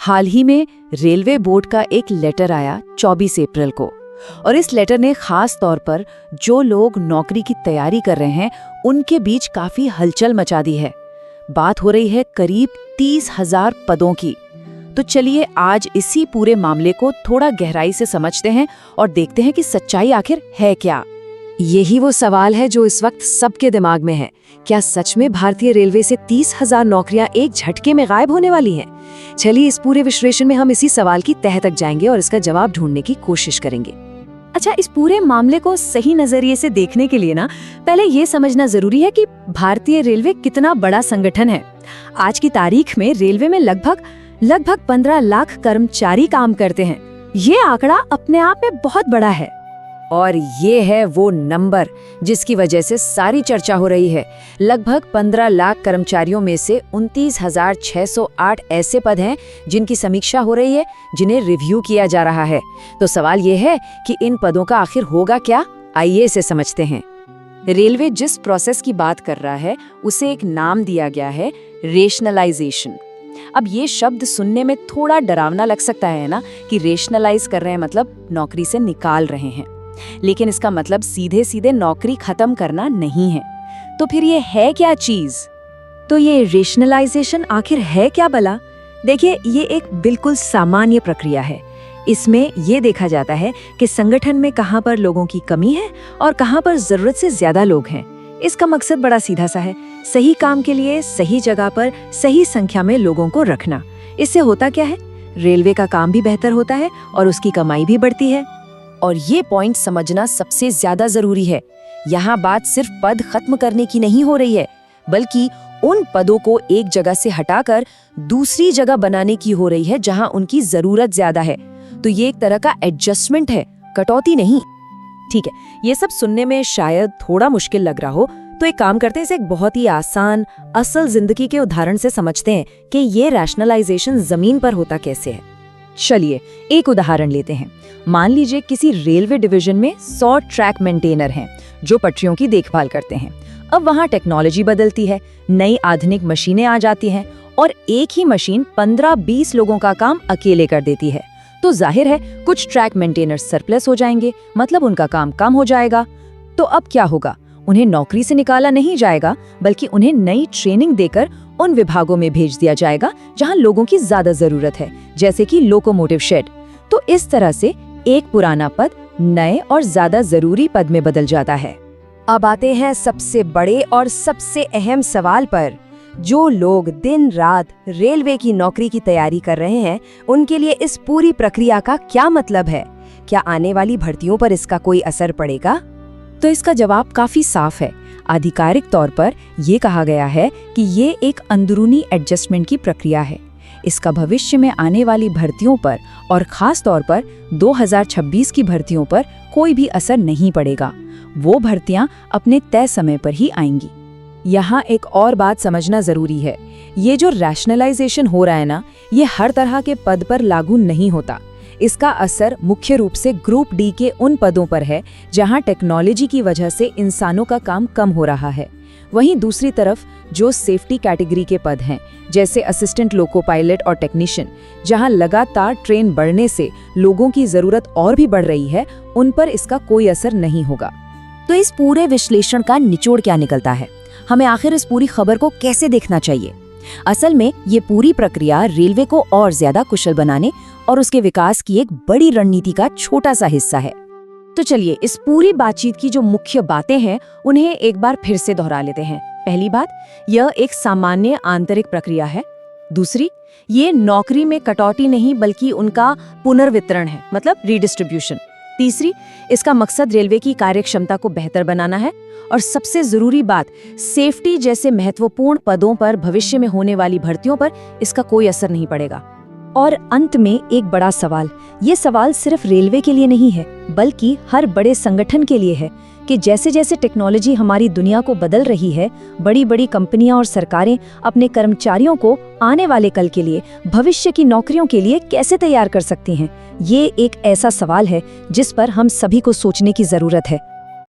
हाल ही में railway board का एक लेटर आया 24 अप्रैल को, और इस लेटर ने खास तौर पर जो लोग नौकरी की तैयारी कर रहे हैं उनके बीच काफी हलचल मचा दी है। बात हो रही है करीब 30,000 पदों की। तो चलिए आज इसी पूरे मामले को थोड़ा गहराई से समझते हैं और देखते हैं कि सच्चाई आखिर है क्या। यही वो सवाल है जो इस वक्त सबके दिमाग में है। क्या सच में भारतीय रेलवे से 30,000 नौकरियां एक झटके में गायब होने वाली हैं? चलिए इस पूरे विश्लेषण में हम इसी सवाल की तह तक जाएंगे और इसका जवाब ढूंढने की कोशिश करेंगे। अच्छा, इस पूरे मामले को सही नजरिए से देखने के लिए पहले ये समझना जरूरी है कि भारतीय रेलवे कितना बड़ा संगठन है। आज की तारीख में रेलवे में लगभग 15 लाख कर्मचारी काम करते हैं। ये आंकड़ा अपने आप में बहुत बड़ा है। और ये है वो नंबर जिसकी वजह से सारी चर्चा हो रही है। लगभग 15 लाख कर्मचारियों में से 29,608 ऐसे पद हैं जिनकी समीक्षा हो रही है, जिन्हें रिव्यू किया जा रहा है। तो सवाल ये है कि इन पदों का आखिर होगा क्या? आइए इसे समझते हैं। रेलवे जिस प्रोसेस की बात कर रहा है उसे एक नाम दिया गया है, रेशनलाइजेशन। अब ये शब्द सुनने में थोड़ा डरावना लग सकता है ना, कि रेशनलाइज कर रहे हैं मतलब नौकरी से निकाल रहे हैं, लेकिन इसका मतलब सीधे सीधे नौकरी खत्म करना नहीं है। तो फिर ये है क्या चीज? तो ये रेशनलाइजेशन आखिर है क्या भला? देखिए, ये एक बिल्कुल सामान्य प्रक्रिया है। इसमें ये देखा जाता है कि संगठन में कहाँ पर लोगों की कमी है और कहाँ पर जरूरत से ज्यादा लोग हैं। इसका मकसद बड़ा सीधा सा है, सही काम के लिए सही जगह पर सही संख्या में लोगों को रखना। इससे होता क्या है? रेलवे का काम भी बेहतर होता है और उसकी कमाई भी बढ़ती है। और ये पॉइंट समझना सबसे ज्यादा जरूरी है। यहाँ बात सिर्फ पद खत्म करने की नहीं हो रही है, बल्कि उन पदों को एक जगह से हटाकर दूसरी जगह बनाने की हो रही है जहाँ उनकी जरूरत ज्यादा है। तो ये एक तरह का एडजस्टमेंट है, कटौती नहीं। ठीक है, ये सब सुनने में शायद थोड़ा मुश्किल लग रहा हो, तो एक काम करते हैं, इसे एक बहुत ही आसान असल जिंदगी के उदाहरण से समझते हैं कि ये रैशनलाइजेशन जमीन पर होता कैसे है। चलिए एक उदाहरण लेते हैं। मान लीजिए किसी रेलवे डिवीजन में 100 ट्रैक मेंटेनर हैं जो पटरियों की देखभाल करते हैं। अब वहाँ टेक्नोलॉजी बदलती है, नई आधुनिक मशीनें आ जाती हैं और एक ही मशीन 15-20 लोगों का काम अकेले कर देती है। तो जाहिर है कुछ ट्रैक मेंटेनर सरप्लस हो जाएंगे, मतलब उनका काम कम हो जाएगा। तो अब क्या होगा? उन्हें नौकरी से निकाला नहीं जाएगा, बल्कि उन्हें नई ट्रेनिंग देकर उन विभागों में भेज दिया जाएगा जहां लोगों की ज्यादा जरूरत है, जैसे कि लोकोमोटिव शेड। तो इस तरह से एक पुराना पद नए और ज्यादा जरूरी पद में बदल जाता है। अब आते हैं सबसे बड़े और सबसे अहम सवाल पर। जो लोग दिन रात रेलवे की नौकरी की तैयारी कर रहे हैं, उनके लिए इस पूरी प्रक्रिया का क्या मतलब है? क्या आने वाली भर्तियों पर इसका कोई असर पड़ेगा? तो इसका जवाब काफी साफ है। आधिकारिक तौर पर यह कहा गया है कि ये एक अंदरूनी एडजस्टमेंट की प्रक्रिया है। इसका भविष्य में आने वाली भर्तियों पर और खास तौर पर 2026 की भर्तियों पर कोई भी असर नहीं पड़ेगा। वो भर्तियां अपने तय समय पर ही आएंगी। यहाँ एक और बात समझना जरूरी है। ये जो रैशनलाइजेशन हो रहा है ना, ये हर तरह के पद पर लागू नहीं होता। इसका असर मुख्य रूप से ग्रुप डी के उन पदों पर है जहां टेक्नोलॉजी की वजह से इंसानों का काम कम हो रहा है। वहीं दूसरी तरफ जो सेफ्टी कैटेगरी के पद हैं, जैसे असिस्टेंट लोको पायलट और टेक्नीशियन, जहां लगातार ट्रेन बढ़ने से लोगों की जरूरत और भी बढ़ रही है, उन पर इसका कोई असर नहीं होगा। तो इस पूरे विश्लेषण का निचोड़ क्या निकलता है? हमें आखिर इस पूरी खबर को कैसे देखना चाहिए? असल में ये पूरी प्रक्रिया रेलवे को और ज्यादा कुशल बनाने और उसके विकास की एक बड़ी रणनीति का छोटा सा हिस्सा है। तो चलिए इस पूरी बातचीत की जो मुख्य बातें हैं उन्हें एक बार फिर से दोहरा लेते हैं। पहली बात, यह एक सामान्य आंतरिक प्रक्रिया है। दूसरी, ये नौकरी में कटौती नहीं बल्कि उनका पुनर्वितरण है, मतलब रीडिस्ट्रीब्यूशन। तीसरी, इसका मकसद रेलवे की कार्यक्षमता को बेहतर बनाना है। और सबसे जरूरी बात, सेफ्टी जैसे महत्वपूर्ण पदों पर भविष्य में होने वाली भर्तियों पर इसका कोई असर नहीं पड़ेगा। और अंत में एक बड़ा सवाल, ये सवाल सिर्फ रेलवे के लिए नहीं है, बल्कि हर बड़े संगठन के लिए है कि जैसे जैसे टेक्नोलॉजी हमारी दुनिया को बदल रही है, बड़ी बड़ी कंपनियां और सरकारें अपने कर्मचारियों को आने वाले कल के लिए, भविष्य की नौकरियों के लिए कैसे तैयार कर सकती हैं। ये एक ऐसा सवाल है जिस पर हम सभी को सोचने की जरूरत है।